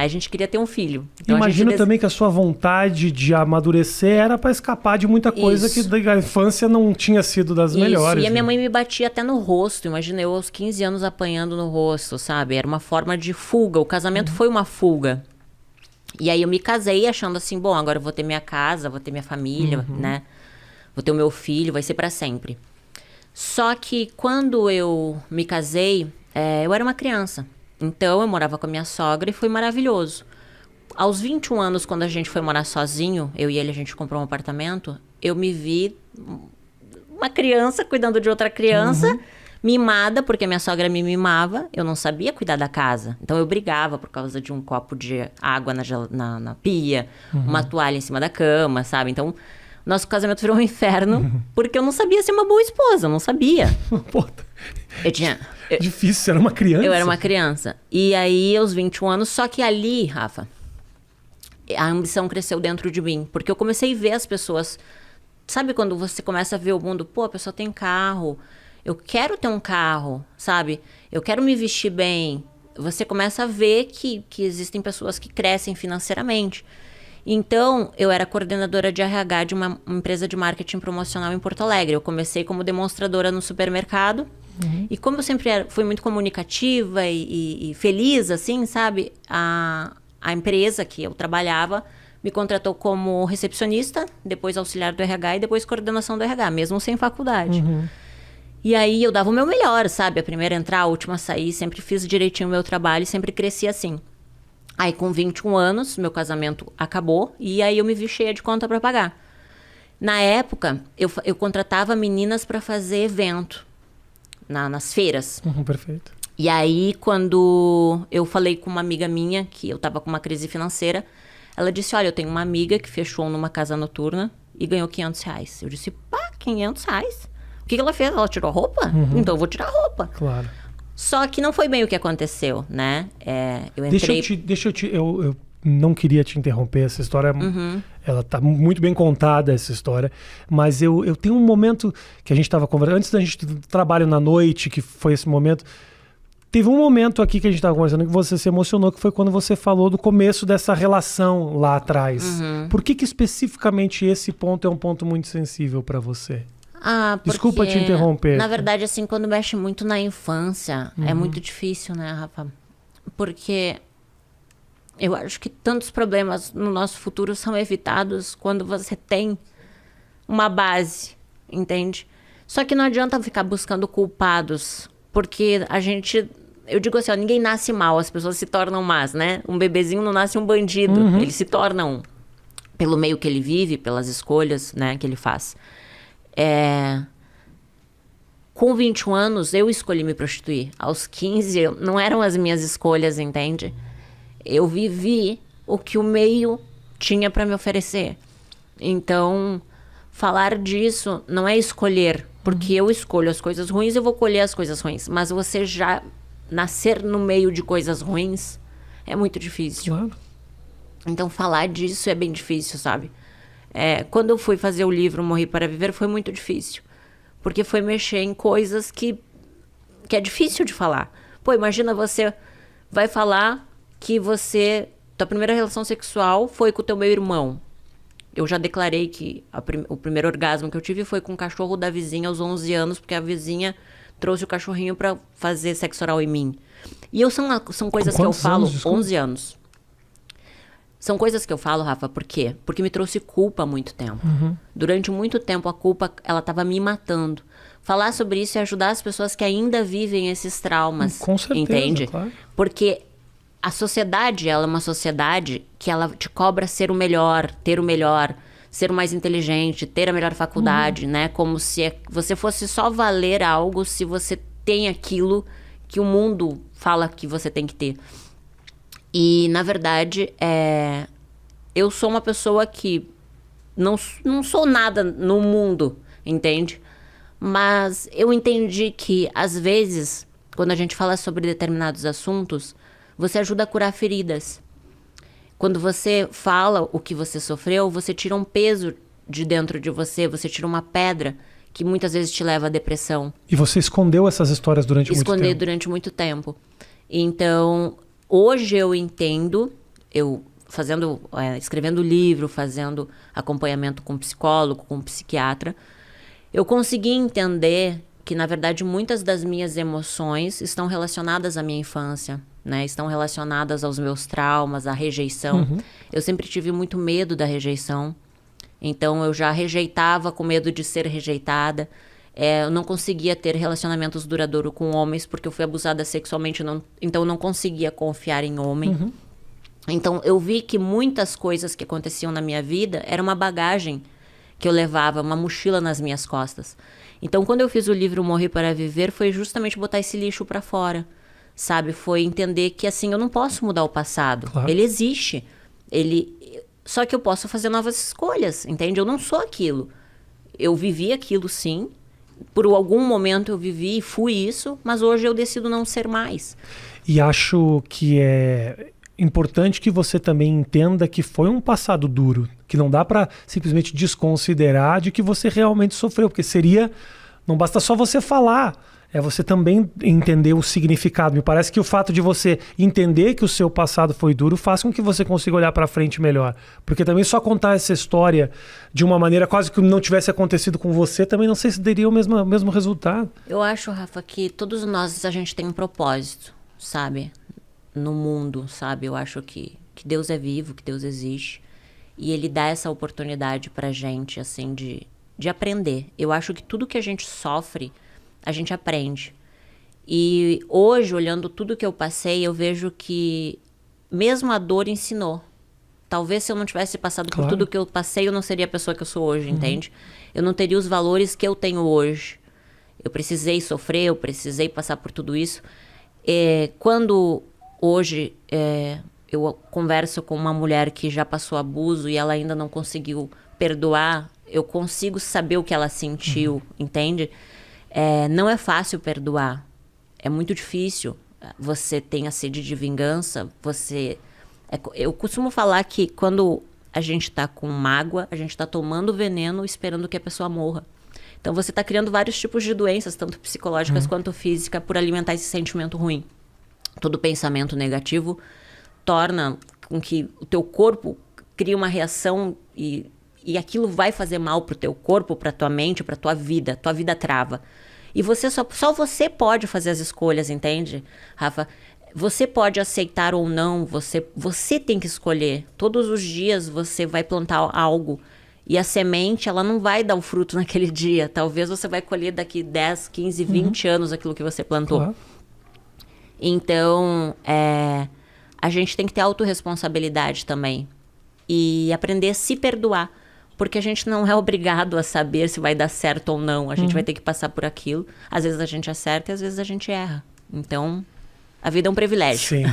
Aí a gente queria ter um filho. Então, Imagino também que a sua vontade de amadurecer era para escapar de muita coisa que da infância não tinha sido das melhores. E a minha mãe me batia até no rosto. Imagina eu aos 15 anos apanhando no rosto, sabe? Era uma forma de fuga. O casamento foi uma fuga. E aí eu me casei achando assim, bom, agora eu vou ter minha casa, vou ter minha família, né? Vou ter o meu filho, vai ser para sempre. Só que quando eu me casei, eu era uma criança. Então eu morava com a minha sogra e foi maravilhoso. Aos 21 anos, quando a gente foi morar sozinho, eu e ele, a gente comprou um apartamento, eu me vi uma criança cuidando de outra criança, mimada, porque minha sogra me mimava. Eu não sabia cuidar da casa. Então eu brigava por causa de um copo de água na pia, uma toalha em cima da cama, sabe? Então, nosso casamento virou um inferno, porque eu não sabia ser uma boa esposa, eu não sabia. Pô, difícil, você era uma criança. Eu era uma criança. E aí, aos 21 anos, só que ali, Rafa, a ambição cresceu dentro de mim. Porque eu comecei a ver as pessoas... Sabe quando você começa a ver o mundo? Pô, a pessoa tem carro. Eu quero ter um carro, sabe? Eu quero me vestir bem. Você começa a ver que existem pessoas que crescem financeiramente. Então, eu era coordenadora de RH de uma empresa de marketing promocional em Porto Alegre. Eu comecei como demonstradora no supermercado. E como eu sempre fui muito comunicativa e feliz, assim, sabe? A empresa que eu trabalhava me contratou como recepcionista, depois auxiliar do RH e depois coordenação do RH, mesmo sem faculdade. E aí eu dava o meu melhor, sabe? A primeira a entrar, a última a sair, sempre fiz direitinho o meu trabalho e sempre cresci assim. Aí com 21 anos, meu casamento acabou e aí eu me vi cheia de conta para pagar. Na época, eu contratava meninas para fazer evento nas feiras. Perfeito. E aí, quando eu falei com uma amiga minha, que eu tava com uma crise financeira, ela disse, olha, eu tenho uma amiga que fechou numa casa noturna e ganhou R$500. Eu disse, pá, R$500? O que ela fez? Ela tirou a roupa? Então eu vou tirar a roupa. Claro. Só que não foi bem o que aconteceu, né? Eu entrei... Eu não queria te interromper, essa história, ela tá muito bem contada, essa história, mas eu tenho um momento que a gente estava conversando, antes da gente trabalho na noite, que foi esse momento, teve um momento aqui que a gente estava conversando que você se emocionou, que foi quando você falou do começo dessa relação lá atrás. Por que especificamente esse ponto é um ponto muito sensível para você? Desculpa te interromper. Na verdade, assim, quando mexe muito na infância, é muito difícil, né, Rafa? Porque eu acho que tantos problemas no nosso futuro são evitados quando você tem uma base, entende? Só que não adianta ficar buscando culpados, porque eu digo assim, ó, ninguém nasce mal, as pessoas se tornam más, né? Um bebezinho não nasce um bandido, ele se torna um. Pelo meio que ele vive, pelas escolhas, né, que ele faz. Com 21 anos, eu escolhi me prostituir. Aos 15, não eram as minhas escolhas, entende? Eu vivi o que o meio tinha para me oferecer. Então, falar disso não é escolher, porque eu escolho as coisas ruins, eu vou colher as coisas ruins. Mas você já nascer no meio de coisas ruins é muito difícil. Claro. Então, falar disso é bem difícil, sabe? Quando eu fui fazer o livro Morri para Viver, foi muito difícil. Porque foi mexer em coisas que é difícil de falar. Pô, imagina você vai falar que tua primeira relação sexual foi com o teu meu irmão. Eu já declarei que o primeiro orgasmo que eu tive foi com o cachorro da vizinha aos 11 anos, porque a vizinha trouxe o cachorrinho pra fazer sexo oral em mim. E são coisas que eu falo, 11 anos. São coisas que eu falo, Rafa, por quê? Porque me trouxe culpa há muito tempo. Durante muito tempo, a culpa, ela tava me matando. Falar sobre isso e ajudar as pessoas que ainda vivem esses traumas. Com certeza, entende? Claro. Porque a sociedade, ela é uma sociedade que ela te cobra ser o melhor, ter o melhor, ser o mais inteligente, ter a melhor faculdade, né? Como se você fosse só valer algo se você tem aquilo que o mundo fala que você tem que ter. E, na verdade, eu sou uma pessoa que não sou nada no mundo, entende? Mas eu entendi que, às vezes, quando a gente fala sobre determinados assuntos, você ajuda a curar feridas. Quando você fala o que você sofreu, você tira um peso de dentro de você, você tira uma pedra que muitas vezes te leva à depressão. E você escondeu essas histórias durante muito tempo? Esconder durante muito tempo. Então, hoje eu entendo escrevendo livro, fazendo acompanhamento com psicólogo, com psiquiatra, eu consegui entender que, na verdade, muitas das minhas emoções estão relacionadas à minha infância, né? Estão relacionadas aos meus traumas, à rejeição. Eu sempre tive muito medo da rejeição. Então, eu já rejeitava com medo de ser rejeitada. Eu não conseguia ter relacionamentos duradouros com homens, porque eu fui abusada sexualmente, então eu não conseguia confiar em homem. Então, eu vi que muitas coisas que aconteciam na minha vida era uma bagagem que eu levava, uma mochila nas minhas costas. Então, quando eu fiz o livro Morrer para Viver, foi justamente botar esse lixo para fora, sabe? Foi entender que, assim, eu não posso mudar o passado. Claro. Ele existe. Só que eu posso fazer novas escolhas, entende? Eu não sou aquilo. Eu vivi aquilo, sim. Por algum momento eu vivi e fui isso, mas hoje eu decido não ser mais. E acho que é importante que você também entenda que foi um passado duro, que não dá para simplesmente desconsiderar de que você realmente sofreu, porque não basta só você falar, é você também entender o significado. Me parece que o fato de você entender que o seu passado foi duro faz com que você consiga olhar para frente melhor, porque também só contar essa história de uma maneira quase que não tivesse acontecido com você, também não sei se daria o mesmo resultado. Eu acho, Rafa, que todos nós, a gente tem um propósito, sabe? No mundo, sabe? Eu acho que Deus é vivo, que Deus existe. E Ele dá essa oportunidade pra gente, assim, de aprender. Eu acho que tudo que a gente sofre, a gente aprende. E hoje, olhando tudo que eu passei, eu vejo que mesmo a dor ensinou. Talvez se eu não tivesse passado por tudo que eu passei, eu não seria a pessoa que eu sou hoje, entende? Eu não teria os valores que eu tenho hoje. Eu precisei sofrer, eu precisei passar por tudo isso. Quando hoje eu converso com uma mulher que já passou abuso e ela ainda não conseguiu perdoar, eu consigo saber o que ela sentiu, entende? Não é fácil perdoar. É muito difícil. Você tem a sede de vingança, eu costumo falar que quando a gente tá com mágoa, a gente tá tomando veneno esperando que a pessoa morra. Então você tá criando vários tipos de doenças, tanto psicológicas quanto físicas, por alimentar esse sentimento ruim. Todo pensamento negativo torna com que o teu corpo crie uma reação e aquilo vai fazer mal pro teu corpo, pra tua mente, pra tua vida trava. E você só você pode fazer as escolhas, entende, Rafa? Você pode aceitar ou não, você tem que escolher. Todos os dias você vai plantar algo e a semente, ela não vai dar um fruto naquele dia. Talvez você vai colher daqui 10, 15, 20 anos aquilo que você plantou. Claro. Então, a gente tem que ter autorresponsabilidade também. E aprender a se perdoar. Porque a gente não é obrigado a saber se vai dar certo ou não. A gente vai ter que passar por aquilo. Às vezes a gente acerta e às vezes a gente erra. Então, a vida é um privilégio. Sim.